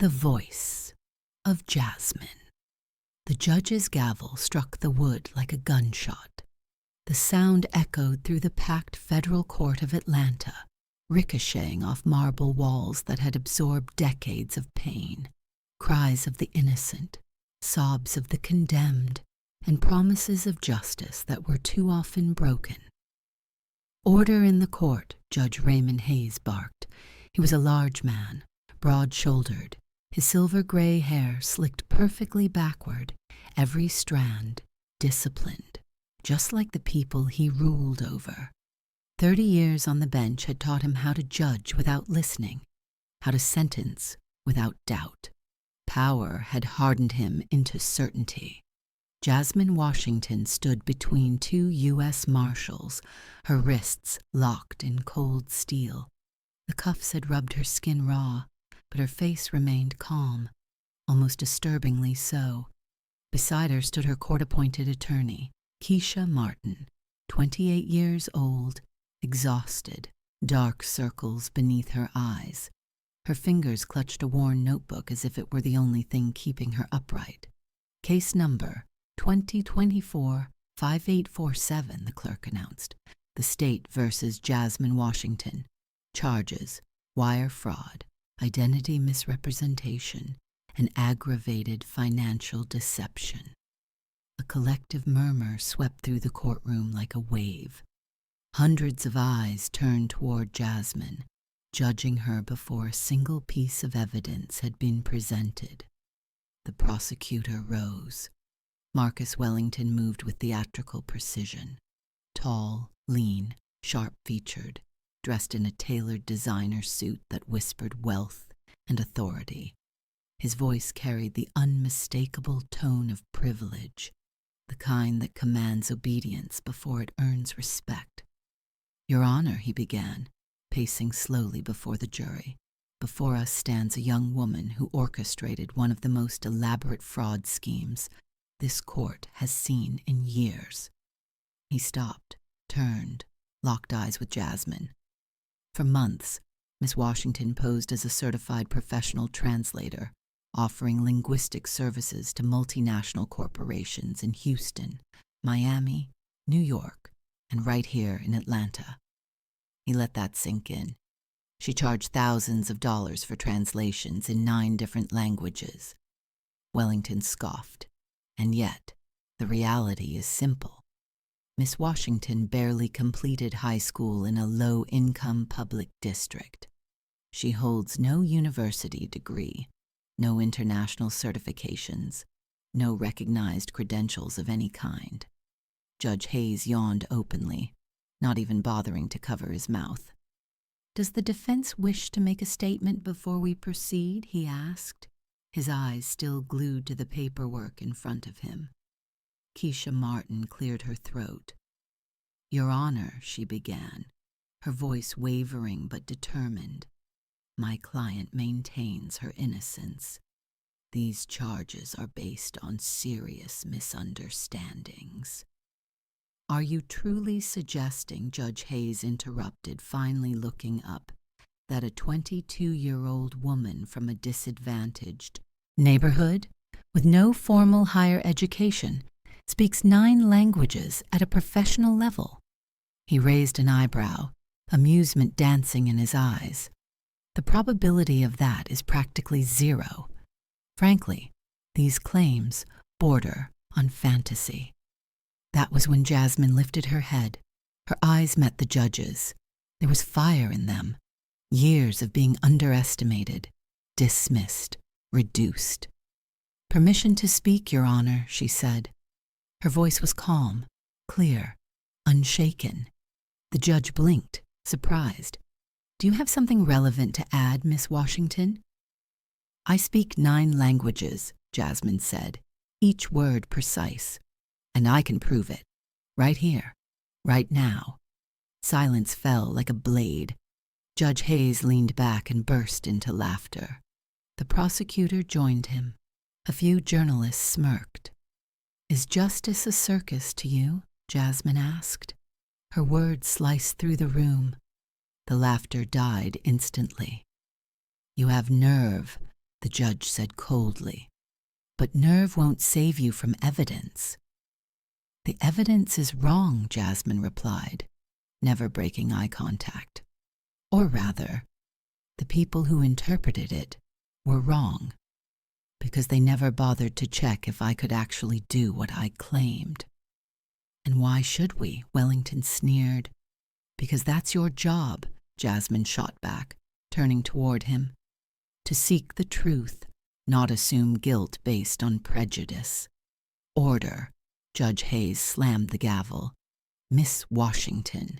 The voice of Jasmine. The judge's gavel struck the wood like a gunshot. The sound echoed through the packed federal court of Atlanta, ricocheting off marble walls that had absorbed decades of pain, cries of the innocent, sobs of the condemned, and promises of justice that were too often broken. "Order in the court," Judge Raymond Hayes barked. He was a large man, broad-shouldered, his silver-gray hair slicked perfectly backward, every strand disciplined, just like the people he ruled over. 30 years on the bench had taught him how to judge without listening, how to sentence without doubt. Power had hardened him into certainty. Jasmine Washington stood between two U.S. Marshals, her wrists locked in cold steel. The cuffs had rubbed her skin raw, but her face remained calm, almost disturbingly so. Beside her stood her court-appointed attorney, Keisha Martin, 28 years old, exhausted, dark circles beneath her eyes. Her fingers clutched a worn notebook as if it were the only thing keeping her upright. "Case number 2024-5847, the clerk announced. "The State versus Jasmine Washington. Charges: wire fraud, identity misrepresentation, and aggravated financial deception." A collective murmur swept through the courtroom like a wave. Hundreds of eyes turned toward Jasmine, judging her before a single piece of evidence had been presented. The prosecutor rose. Marcus Wellington moved with theatrical precision. Tall, lean, sharp-featured, dressed in a tailored designer suit that whispered wealth and authority. His voice carried the unmistakable tone of privilege, the kind that commands obedience before it earns respect. "Your Honor," he began, pacing slowly before the jury, "before us stands a young woman who orchestrated one of the most elaborate fraud schemes this court has seen in years." He stopped, turned, locked eyes with Jasmine. For months, Miss Washington posed as a certified professional translator, offering linguistic services to multinational corporations in Houston, Miami, New York, and right here in Atlanta. He let that sink in. She charged thousands of dollars for translations in 9 different languages. Wellington scoffed. And yet, the reality is simple. Miss Washington barely completed high school in a low-income public district. She holds no university degree, no international certifications, no recognized credentials of any kind. Judge Hayes yawned openly, not even bothering to cover his mouth. "Does the defense wish to make a statement before we proceed?" he asked, his eyes still glued to the paperwork in front of him. Keisha Martin cleared her throat. "Your Honor," she began, her voice wavering but determined, "my client maintains her innocence. These charges are based on serious misunderstandings." "Are you truly suggesting," Judge Hayes interrupted, finally looking up, "that a 22-year-old woman from a disadvantaged neighborhood with no formal higher education speaks 9 languages at a professional level?" He raised an eyebrow, amusement dancing in his eyes. "The probability of that is practically 0. Frankly, these claims border on fantasy." That was when Jasmine lifted her head. Her eyes met the judge's. There was fire in them. Years of being underestimated, dismissed, reduced. "Permission to speak, Your Honor," she said. Her voice was calm, clear, unshaken. The judge blinked, surprised. "Do you have something relevant to add, Miss Washington?" "I speak 9 languages," Jasmine said, each word precise. "And I can prove it. Right here. Right now." Silence fell like a blade. Judge Hayes leaned back and burst into laughter. The prosecutor joined him. A few journalists smirked. "Is justice a circus to you?" Jasmine asked. Her words sliced through the room. The laughter died instantly. "You have nerve," the judge said coldly. But nerve won't save you from evidence. The evidence is wrong, Jasmine replied, never breaking eye contact. Or rather, the people who interpreted it were wrong, because they never bothered to check if I could actually do what I claimed. And why should we? Wellington sneered. Because that's your job, Jasmine shot back, turning toward him. To seek the truth, not assume guilt based on prejudice. Order, Judge Hayes slammed the gavel. Miss Washington,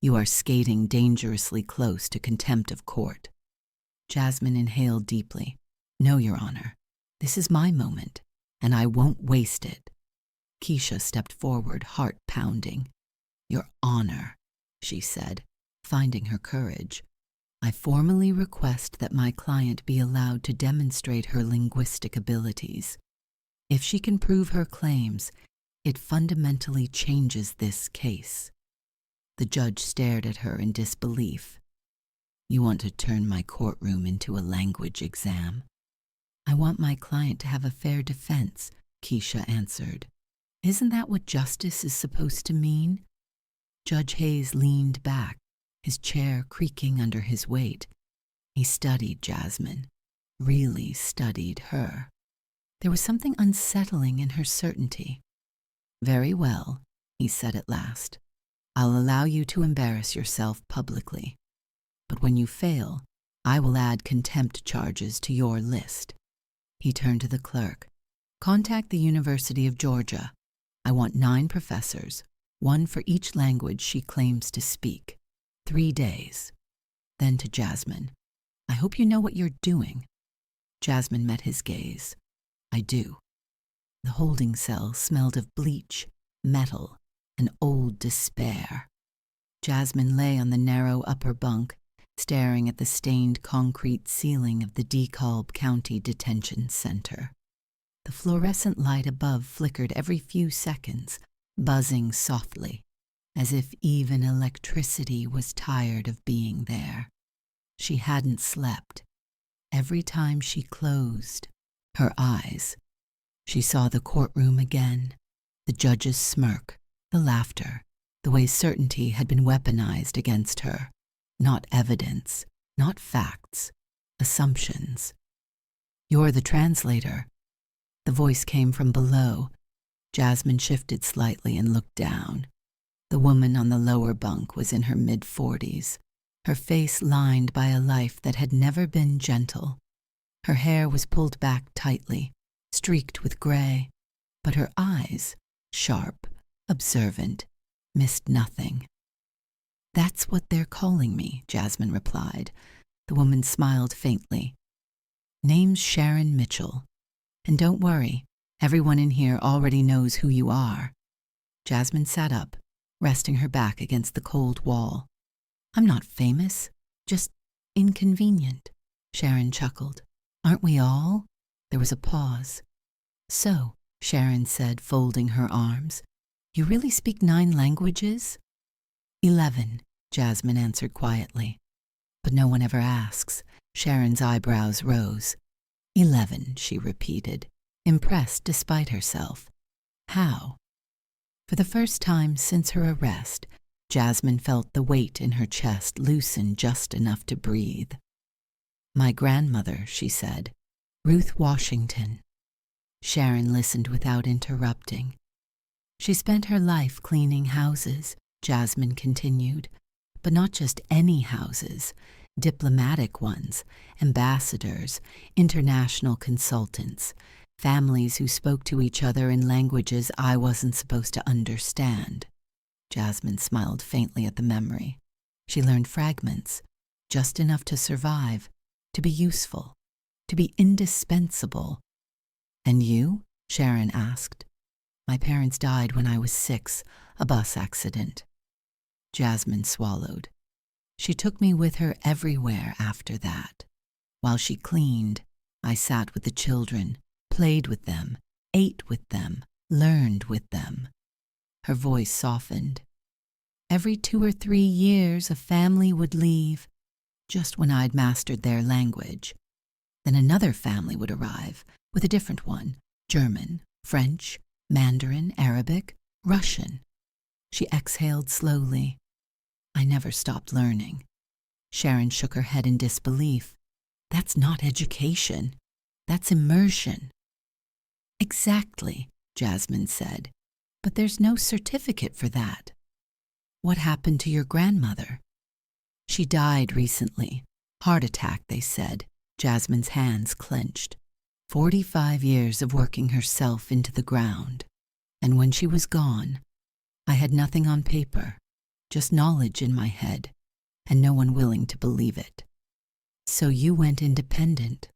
you are skating dangerously close to contempt of court. Jasmine inhaled deeply. No, Your Honor. This is my moment, and I won't waste it. Keisha stepped forward, heart pounding. Your Honor, she said, finding her courage. I formally request that my client be allowed to demonstrate her linguistic abilities. If she can prove her claims, it fundamentally changes this case. The judge stared at her in disbelief. You want to turn my courtroom into a language exam? I want my client to have a fair defense, Keisha answered. Isn't that what justice is supposed to mean? Judge Hayes leaned back, his chair creaking under his weight. He studied Jasmine, really studied her. There was something unsettling in her certainty. Very well, he said at last. I'll allow you to embarrass yourself publicly. But when you fail, I will add contempt charges to your list. He turned to the clerk. Contact the University of Georgia. I want 9 professors, 1 for each language she claims to speak. 3 days. Then to Jasmine. I hope you know what you're doing. Jasmine met his gaze. I do. The holding cell smelled of bleach, metal, and old despair. Jasmine lay on the narrow upper bunk, staring at the stained concrete ceiling of the DeKalb County Detention Center. The fluorescent light above flickered every few seconds, buzzing softly, as if even electricity was tired of being there. She hadn't slept. Every time she closed her eyes, she saw the courtroom again, the judge's smirk, the laughter, the way certainty had been weaponized against her. Not evidence, not facts, assumptions. You're the translator. The voice came from below. Jasmine shifted slightly and looked down. The woman on the lower bunk was in her mid-40s, her face lined by a life that had never been gentle. Her hair was pulled back tightly, streaked with gray, but her eyes, sharp, observant, missed nothing. That's what they're calling me, Jasmine replied. The woman smiled faintly. Name's Sharon Mitchell. And don't worry, everyone in here already knows who you are. Jasmine sat up, resting her back against the cold wall. I'm not famous, just inconvenient, Sharon chuckled. Aren't we all? There was a pause. So, Sharon said, folding her arms, you really speak 9 languages? 11, Jasmine answered quietly. But no one ever asks. Sharon's eyebrows rose. 11, she repeated, impressed despite herself. How? For the first time since her arrest, Jasmine felt the weight in her chest loosen just enough to breathe. My grandmother, she said, Ruth Washington. Sharon listened without interrupting. She spent her life cleaning houses, Jasmine continued, but not just any houses, diplomatic ones, ambassadors, international consultants, families who spoke to each other in languages I wasn't supposed to understand. Jasmine smiled faintly at the memory. She learned fragments, just enough to survive, to be useful, to be indispensable. And you? Sharon asked. My parents died when I was 6, a bus accident. Jasmine swallowed. She took me with her everywhere after that. While she cleaned, I sat with the children, played with them, ate with them, learned with them. Her voice softened. Every 2 or 3 years, a family would leave, just when I'd mastered their language. Then another family would arrive with a different one: German, French, Mandarin, Arabic, Russian. She exhaled slowly. I never stopped learning. Sharon shook her head in disbelief. That's not education. That's immersion. Exactly, Jasmine said. But there's no certificate for that. What happened to your grandmother? She died recently. Heart attack, they said. Jasmine's hands clenched. 45 years of working herself into the ground. And when she was gone, I had nothing on paper, just knowledge in my head, and no one willing to believe it. So you went independent.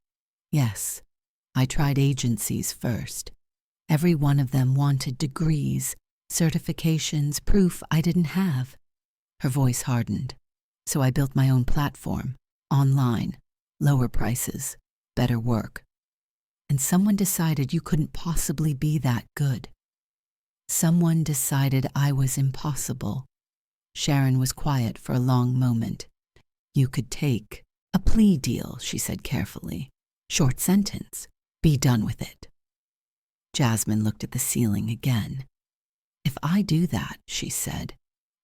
Yes, I tried agencies first. Every one of them wanted degrees, certifications, proof I didn't have. Her voice hardened. So I built my own platform, online, lower prices, better work. And someone decided you couldn't possibly be that good. Someone decided I was impossible. Sharon was quiet for a long moment. You could take a plea deal, she said carefully. Short sentence. Be done with it. Jasmine looked at the ceiling again. If I do that, she said,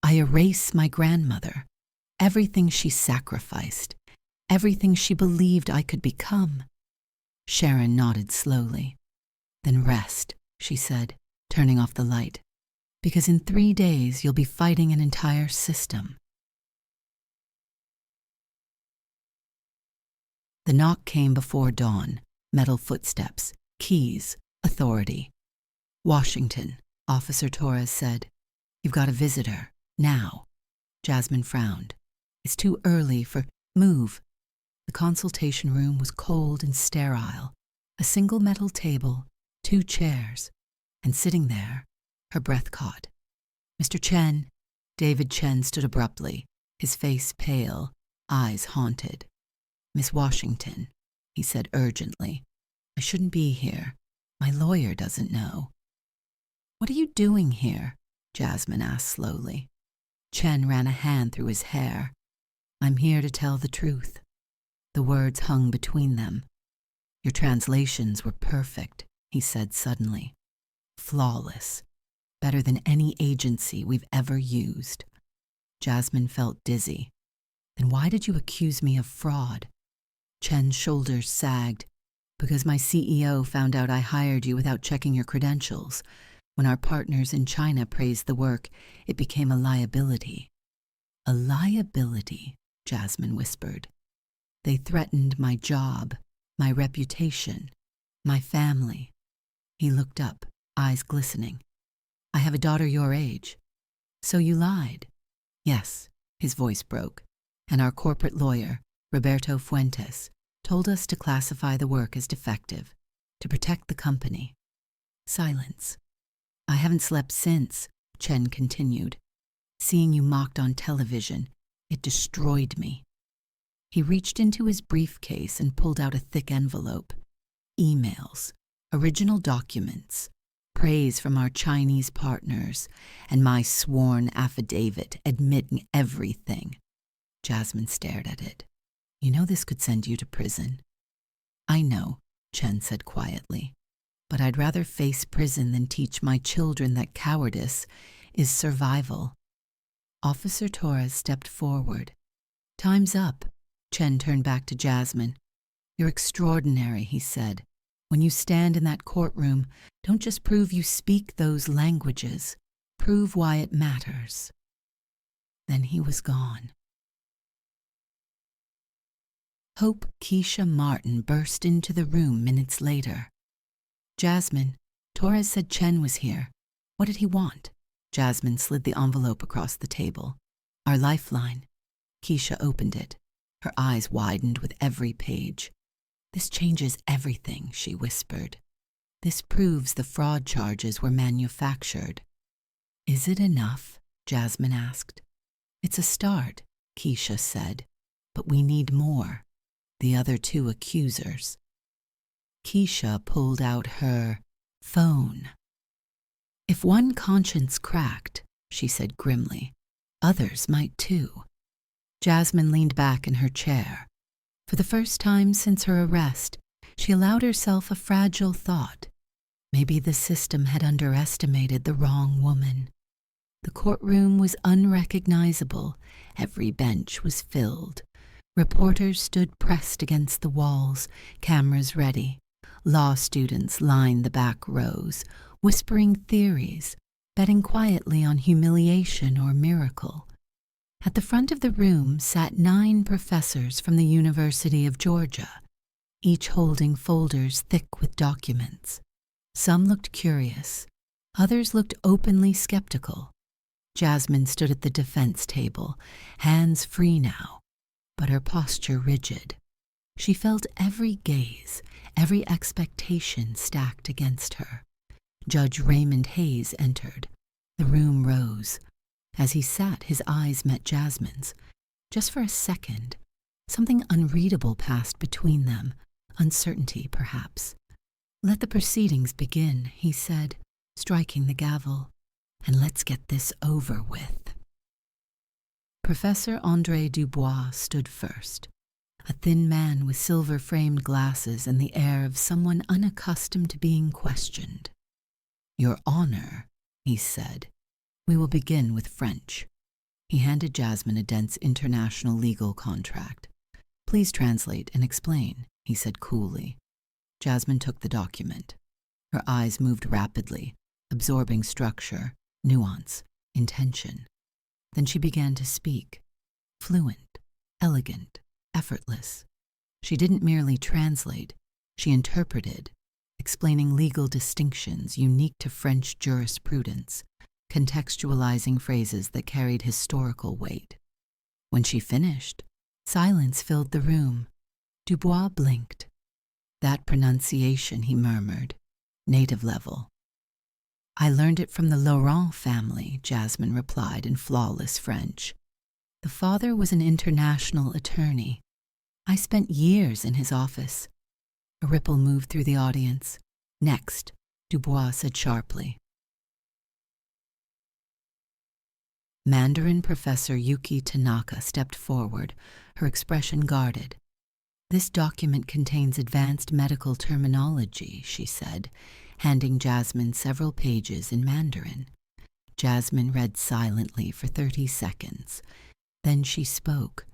I erase my grandmother, everything she sacrificed, everything she believed I could become. Sharon nodded slowly. Then rest, she said, turning off the light, because in 3 days you'll be fighting an entire system. The knock came before dawn, metal footsteps, keys, authority. Washington, Officer Torres said. You've got a visitor, now. Jasmine frowned. It's too early for move. The consultation room was cold and sterile. A single metal table, 2 chairs, and sitting there, her breath caught. Mr. Chen. David Chen stood abruptly, his face pale, eyes haunted. Miss Washington, he said urgently. I shouldn't be here. My lawyer doesn't know. What are you doing here? Jasmine asked slowly. Chen ran a hand through his hair. I'm here to tell the truth. The words hung between them. Your translations were perfect, he said suddenly. Flawless. Better than any agency we've ever used. Jasmine felt dizzy. Then why did you accuse me of fraud? Chen's shoulders sagged. Because my CEO found out I hired you without checking your credentials. When our partners in China praised the work, it became a liability. A liability, Jasmine whispered. They threatened my job, my reputation, my family. He looked up, eyes glistening. I have a daughter your age. So you lied. Yes, his voice broke. And our corporate lawyer, Roberto Fuentes, told us to classify the work as defective, to protect the company. Silence. I haven't slept since, Chen continued. Seeing you mocked on television, it destroyed me. He reached into his briefcase and pulled out a thick envelope. Emails, original documents, praise from our Chinese partners, and my sworn affidavit admitting everything. Jasmine stared at it. You know this could send you to prison. I know, Chen said quietly, but I'd rather face prison than teach my children that cowardice is survival. Officer Torres stepped forward. Time's up. Chen turned back to Jasmine. You're extraordinary, he said. When you stand in that courtroom, don't just prove you speak those languages. Prove why it matters. Then he was gone. Hope Keisha Martin burst into the room minutes later. Jasmine, Torres said Chen was here. What did he want? Jasmine slid the envelope across the table. Our lifeline. Keisha opened it. Her eyes widened with every page. This changes everything, she whispered. This proves the fraud charges were manufactured. Is it enough? Jasmine asked. It's a start, Keisha said, but we need more. The other 2 accusers. Keisha pulled out her phone. If one conscience cracked, she said grimly, others might too. Jasmine leaned back in her chair. For the first time since her arrest, she allowed herself a fragile thought. Maybe the system had underestimated the wrong woman. The courtroom was unrecognizable. Every bench was filled. Reporters stood pressed against the walls, cameras ready. Law students lined the back rows, whispering theories, betting quietly on humiliation or miracle. At the front of the room sat 9 professors from the University of Georgia, each holding folders thick with documents. Some looked curious, others looked openly skeptical. Jasmine stood at the defense table, hands free now, but her posture rigid. She felt every gaze, every expectation stacked against her. Judge Raymond Hayes entered. The room rose. As he sat, his eyes met Jasmine's. Just for a second, something unreadable passed between them, uncertainty perhaps. "Let the proceedings begin," he said, striking the gavel, "and let's get this over with." Professor André Dubois stood first, a thin man with silver-framed glasses and the air of someone unaccustomed to being questioned. "Your Honor," he said, "we will begin with French." He handed Jasmine a dense international legal contract. "Please translate and explain," he said coolly. Jasmine took the document. Her eyes moved rapidly, absorbing structure, nuance, intention. Then she began to speak, fluent, elegant, effortless. She didn't merely translate, she interpreted, explaining legal distinctions unique to French jurisprudence, contextualizing phrases that carried historical weight. When she finished, silence filled the room. Dubois blinked. "That pronunciation," he murmured, "native level." "I learned it from the Laurent family," Jasmine replied in flawless French. "The father was an international attorney. I spent years in his office." A ripple moved through the audience. "Next," Dubois said sharply. Mandarin Professor Yuki Tanaka stepped forward, her expression guarded. "This document contains advanced medical terminology," she said, handing Jasmine several pages in Mandarin. Jasmine read silently for 30 seconds. Then she spoke.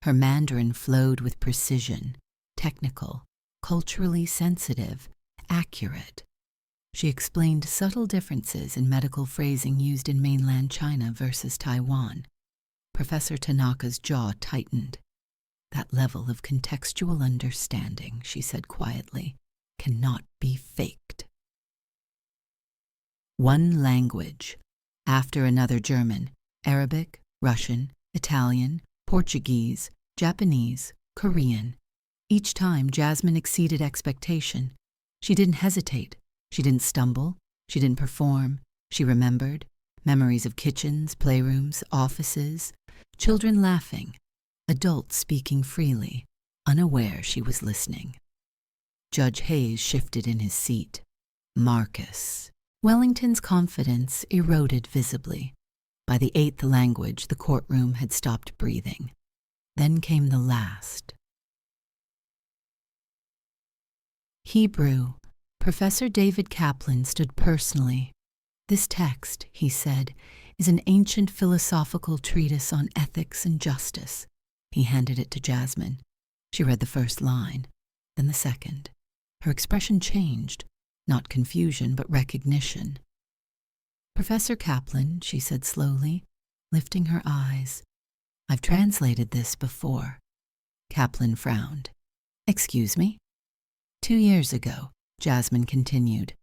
Her Mandarin flowed with precision, technical, culturally sensitive, accurate. She explained subtle differences in medical phrasing used in mainland China versus Taiwan. Professor Tanaka's jaw tightened. "That level of contextual understanding," she said quietly, "cannot be faked." One language, after another German, Arabic, Russian, Italian, Portuguese, Japanese, Korean. Each time Jasmine exceeded expectation. She didn't hesitate. She didn't stumble. She didn't perform. She remembered. Memories of kitchens, playrooms, offices, children laughing, adults speaking freely, unaware she was listening. Judge Hayes shifted in his seat. Marcus. Wellington's confidence eroded visibly. By the 8th language, the courtroom had stopped breathing. Then came the last. Hebrew. Professor David Kaplan stood personally. "This text," he said, "is an ancient philosophical treatise on ethics and justice." He handed it to Jasmine. She read the first line, then the second. Her expression changed, not confusion, but recognition. "Professor Kaplan," she said slowly, lifting her eyes, "I've translated this before." Kaplan frowned. "Excuse me?" 2 years ago, Jasmine continued,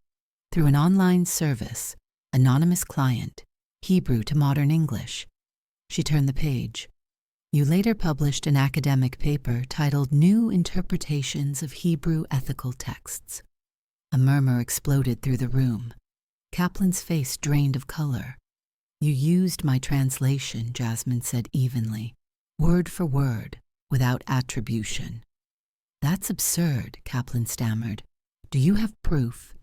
through an online service, anonymous client, Hebrew to modern English. She turned the page. "You later published an academic paper titled New Interpretations of Hebrew Ethical Texts." A murmur exploded through the room. Kaplan's face drained of color. "You used my translation," Jasmine said evenly, "word for word, without attribution." "That's absurd," Kaplan stammered. "Do you have proof?"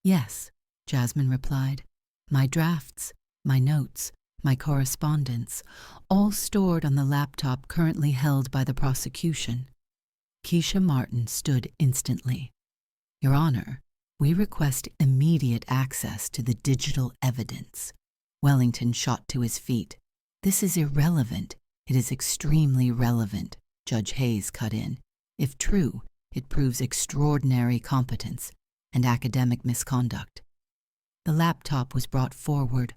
"Yes," Jasmine replied. "My drafts, my notes, my correspondence, all stored on the laptop currently held by the prosecution." Keisha Martin stood instantly. Your Honor, we request immediate access to the digital evidence. Wellington shot to his feet. This is irrelevant. It is extremely relevant, Judge Hayes cut in. If true, it proves extraordinary competence and academic misconduct. The laptop was brought forward.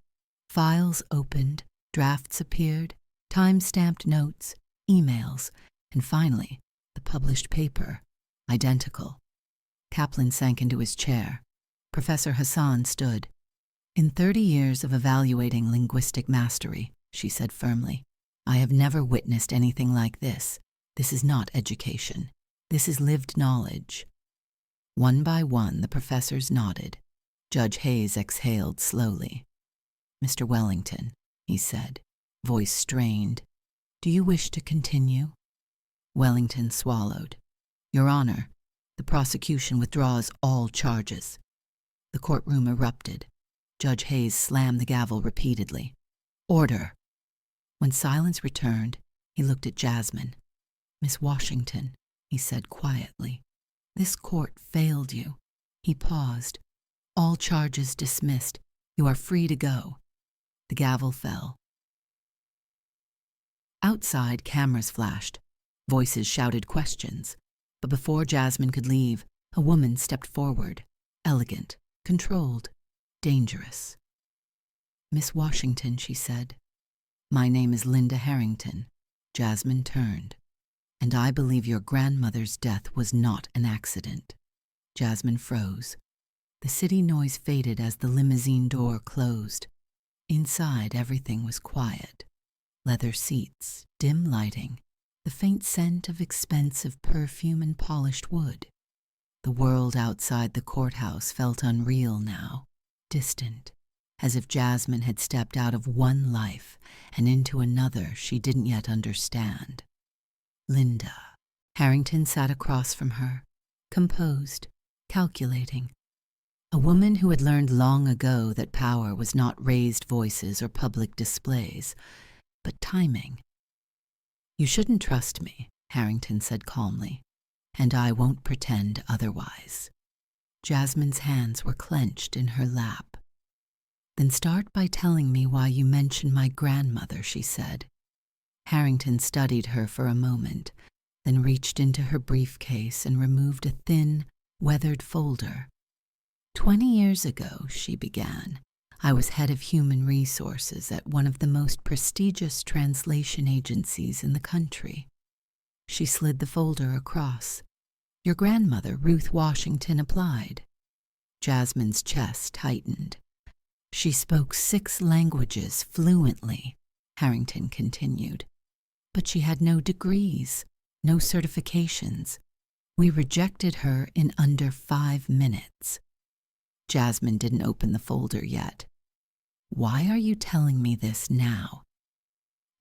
Files opened, drafts appeared, time-stamped notes, emails, and finally, the published paper, identical. Kaplan sank into his chair. Professor Hassan stood. In 30 years of evaluating linguistic mastery, she said firmly, I have never witnessed anything like this. This is not education. This is lived knowledge. One by one, the professors nodded. Judge Hayes exhaled slowly. Mr. Wellington, he said, voice strained, do you wish to continue? Wellington swallowed. Your Honor, the prosecution withdraws all charges. The courtroom erupted. Judge Hayes slammed the gavel repeatedly. Order. When silence returned, he looked at Jasmine. Miss Washington, he said quietly, this court failed you. He paused. All charges dismissed. You are free to go. The gavel fell. Outside, cameras flashed. Voices shouted questions. But before Jasmine could leave, a woman stepped forward, elegant, controlled, dangerous. Miss Washington, she said. My name is Linda Harrington. Jasmine turned. And I believe your grandmother's death was not an accident. Jasmine froze. The city noise faded as the limousine door closed. Inside, everything was quiet. Leather seats, dim lighting, the faint scent of expensive perfume and polished wood. The world outside the courthouse felt unreal now, distant, as if Jasmine had stepped out of one life and into another she didn't yet understand. Linda. Harrington sat across from her, composed, calculating. A woman who had learned long ago that power was not raised voices or public displays, but timing. You shouldn't trust me, Harrington said calmly, and I won't pretend otherwise. Jasmine's hands were clenched in her lap. Then start by telling me why you mentioned my grandmother, she said. Harrington studied her for a moment, then reached into her briefcase and removed a thin, weathered folder. 20 years ago, she began, I was head of human resources at one of the most prestigious translation agencies in the country. She slid the folder across. Your grandmother, Ruth Washington, applied. Jasmine's chest tightened. She spoke 6 languages fluently, Harrington continued. But she had no degrees, no certifications. We rejected her in under 5 minutes. Jasmine didn't open the folder yet. Why are you telling me this now?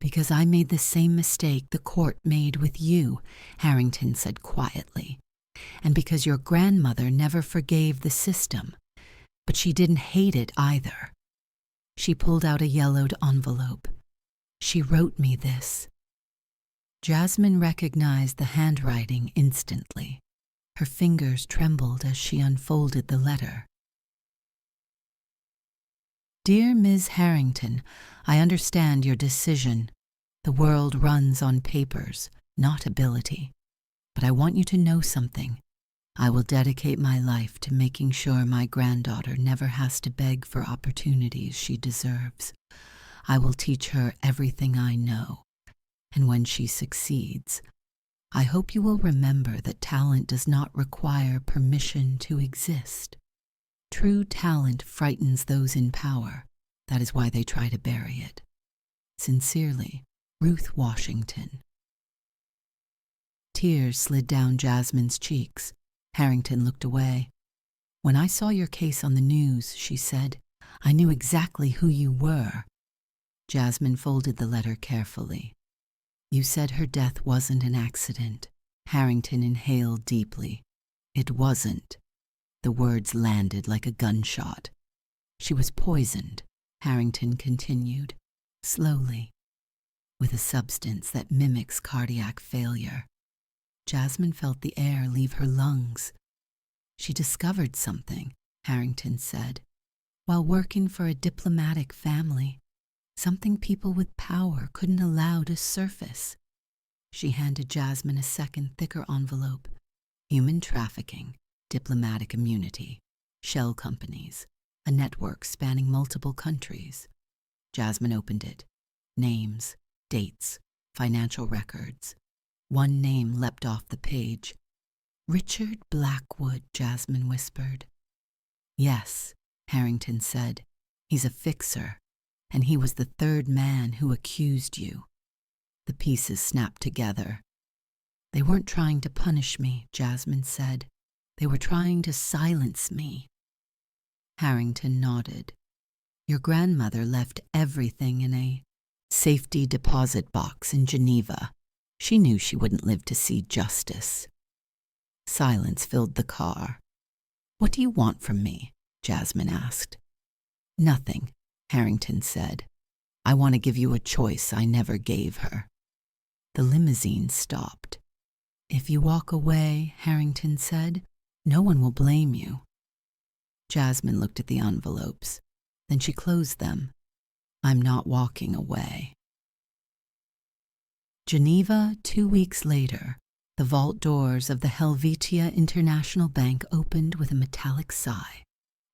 Because I made the same mistake the court made with you, Harrington said quietly. And because your grandmother never forgave the system, but she didn't hate it either. She pulled out a yellowed envelope. She wrote me this. Jasmine recognized the handwriting instantly. Her fingers trembled as she unfolded the letter. Dear Ms. Harrington, I understand your decision. The world runs on papers, not ability. But I want you to know something. I will dedicate my life to making sure my granddaughter never has to beg for opportunities she deserves. I will teach her everything I know. And when she succeeds, I hope you will remember that talent does not require permission to exist. True talent frightens those in power. That is why they try to bury it. Sincerely, Ruth Washington. Tears slid down Jasmine's cheeks. Harrington looked away. When I saw your case on the news, she said, I knew exactly who you were. Jasmine folded the letter carefully. You said her death wasn't an accident. Harrington inhaled deeply. It wasn't. The words landed like a gunshot. She was poisoned, Harrington continued, slowly, with a substance that mimics cardiac failure. Jasmine felt the air leave her lungs. She discovered something, Harrington said, while working for a diplomatic family, something people with power couldn't allow to surface. She handed Jasmine a second, thicker envelope. Human trafficking, diplomatic immunity, shell companies, a network spanning multiple countries. Jasmine opened it. Names, dates, financial records. One name leapt off the page. Richard Blackwood, Jasmine whispered. Yes, Harrington said. He's a fixer, and he was the third man who accused you. The pieces snapped together. They weren't trying to punish me, Jasmine said. They were trying to silence me. Harrington nodded. Your grandmother left everything in a safety deposit box in Geneva. She knew she wouldn't live to see justice. Silence filled the car. What do you want from me? Jasmine asked. Nothing, Harrington said. I want to give you a choice I never gave her. The limousine stopped. If you walk away, Harrington said, no one will blame you. Jasmine looked at the envelopes. Then she closed them. I'm not walking away. Geneva, 2 weeks later, the vault doors of the Helvetia International Bank opened with a metallic sigh.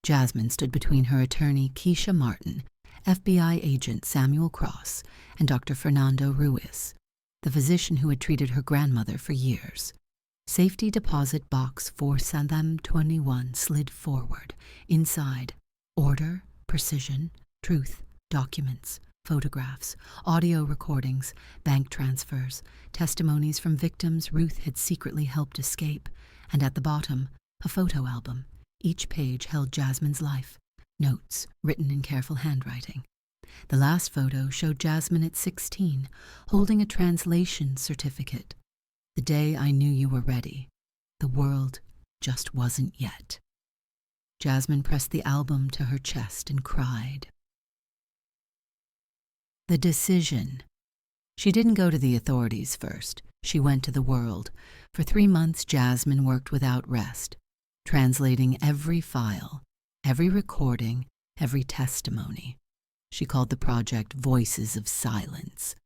Jasmine stood between her attorney, Keisha Martin, FBI agent Samuel Cross, and Dr. Fernando Ruiz, the physician who had treated her grandmother for years. Safety deposit box 421 slid forward. Inside, order, precision, truth, documents, photographs, audio recordings, bank transfers, testimonies from victims Ruth had secretly helped escape, and at the bottom, a photo album. Each page held Jasmine's life, notes written in careful handwriting. The last photo showed Jasmine at 16, holding a translation certificate. The day I knew you were ready. The world just wasn't yet. Jasmine pressed the album to her chest and cried. The decision. She didn't go to the authorities first. She went to the world. For 3 months, Jasmine worked without rest, translating every file, every recording, every testimony. She called the project Voices of Silence.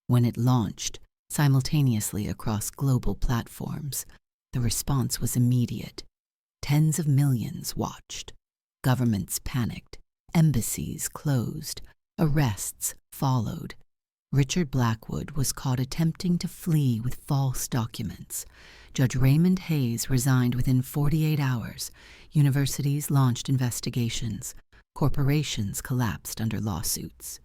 When it launched, simultaneously across global platforms, the response was immediate. Tens of millions watched. Governments panicked. Embassies closed. Arrests followed. Richard Blackwood was caught attempting to flee with false documents. Judge Raymond Hayes resigned within 48 hours. Universities launched investigations. Corporations collapsed under lawsuits.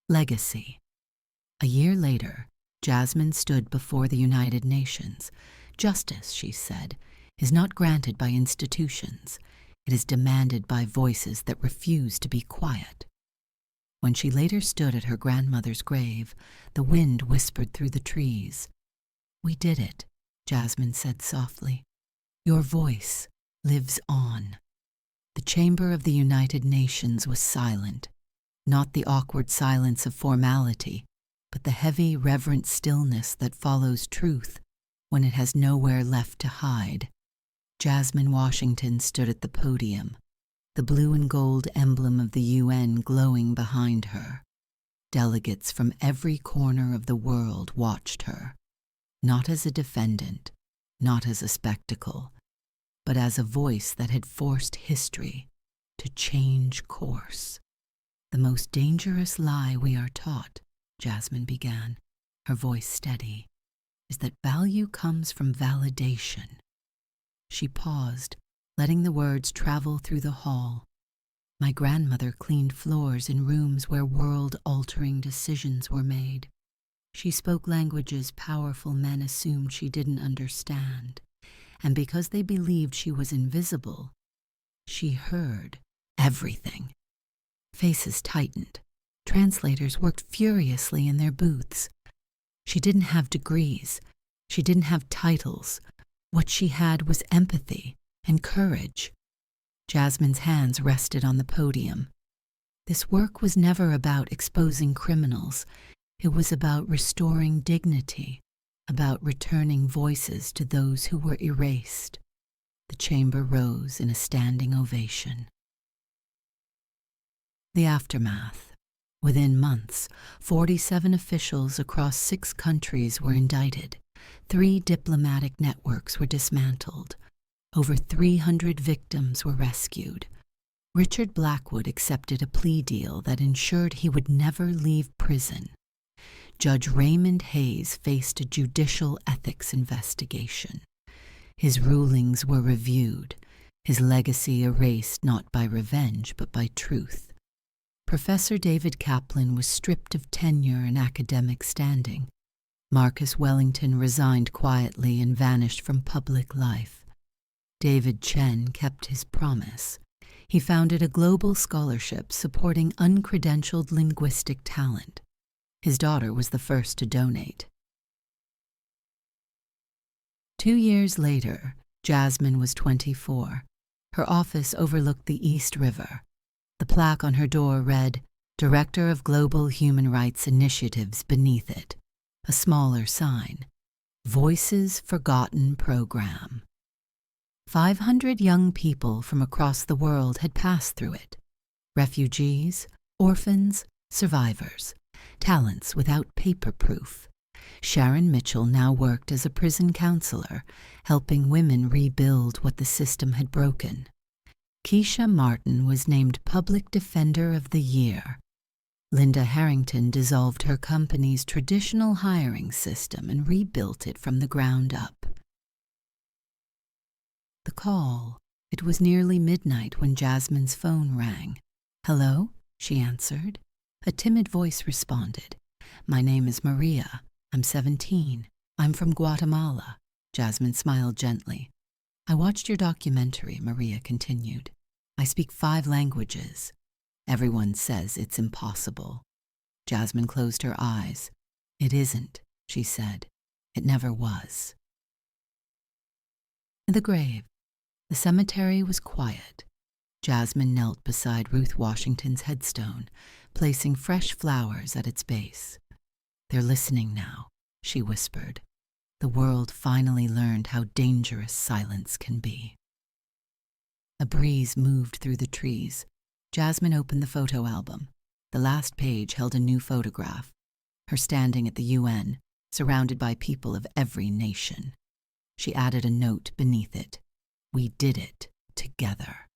Legacy. A year later, Jasmine stood before the United Nations. Justice, she said, is not granted by institutions. It is demanded by voices that refuse to be quiet. When she later stood at her grandmother's grave, the wind whispered through the trees. We did it, Jasmine said softly. Your voice lives on. The chamber of the United Nations was silent, not the awkward silence of formality, but the heavy, reverent stillness that follows truth when it has nowhere left to hide. Jasmine Washington stood at the podium, the blue and gold emblem of the UN glowing behind her. Delegates from every corner of the world watched her, not as a defendant, not as a spectacle, but as a voice that had forced history to change course. The most dangerous lie we are taught, Jasmine began, her voice steady, is that value comes from validation. She paused, letting the words travel through the hall. My grandmother cleaned floors in rooms where world-altering decisions were made. She spoke languages powerful men assumed she didn't understand, and because they believed she was invisible, she heard everything. Faces tightened. Translators worked furiously in their booths. She didn't have degrees. She didn't have titles. What she had was empathy and courage. Jasmine's hands rested on the podium. This work was never about exposing criminals. It was about restoring dignity, about returning voices to those who were erased. The chamber rose in a standing ovation. The aftermath. Within months, 47 officials across 6 countries were indicted. 3 diplomatic networks were dismantled. Over 300 victims were rescued. Richard Blackwood accepted a plea deal that ensured he would never leave prison. Judge Raymond Hayes faced a judicial ethics investigation. His rulings were reviewed, his legacy erased not by revenge but by truth. Professor David Kaplan was stripped of tenure and academic standing. Marcus Wellington resigned quietly and vanished from public life. David Chen kept his promise. He founded a global scholarship supporting uncredentialed linguistic talent. His daughter was the first to donate. 2 years later, Jasmine was 24. Her office overlooked the East River. The plaque on her door read, Director of Global Human Rights Initiatives beneath it. A smaller sign, Voices Forgotten Program. 500 young people from across the world had passed through it. Refugees, orphans, survivors, talents without paper proof. Sharon Mitchell now worked as a prison counselor, helping women rebuild what the system had broken. Keisha Martin was named Public Defender of the Year. Linda Harrington dissolved her company's traditional hiring system and rebuilt it from the ground up. The call. It was nearly midnight when Jasmine's phone rang. "Hello?" she answered. A timid voice responded. "My name is Maria. I'm 17. I'm from Guatemala." Jasmine smiled gently. "I watched your documentary," Maria continued. "I speak 5 languages. Everyone says it's impossible." Jasmine closed her eyes. "It isn't," she said. "It never was." The grave. The cemetery was quiet. Jasmine knelt beside Ruth Washington's headstone, placing fresh flowers at its base. "They're listening now," she whispered. "The world finally learned how dangerous silence can be." A breeze moved through the trees. Jasmine opened the photo album. The last page held a new photograph, her standing at the UN, surrounded by people of every nation. She added a note beneath it. "We did it together."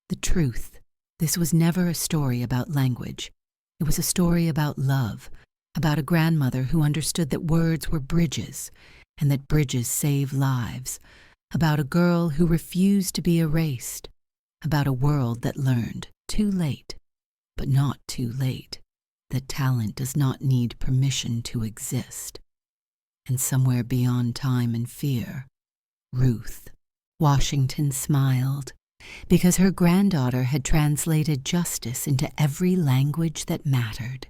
The truth. This was never a story about language. It was a story about love, about a grandmother who understood that words were bridges, and that bridges save lives, about a girl who refused to be erased, about a world that learned, too late, but not too late, that talent does not need permission to exist. And somewhere beyond time and fear, Ruth Washington smiled, because her granddaughter had translated justice into every language that mattered.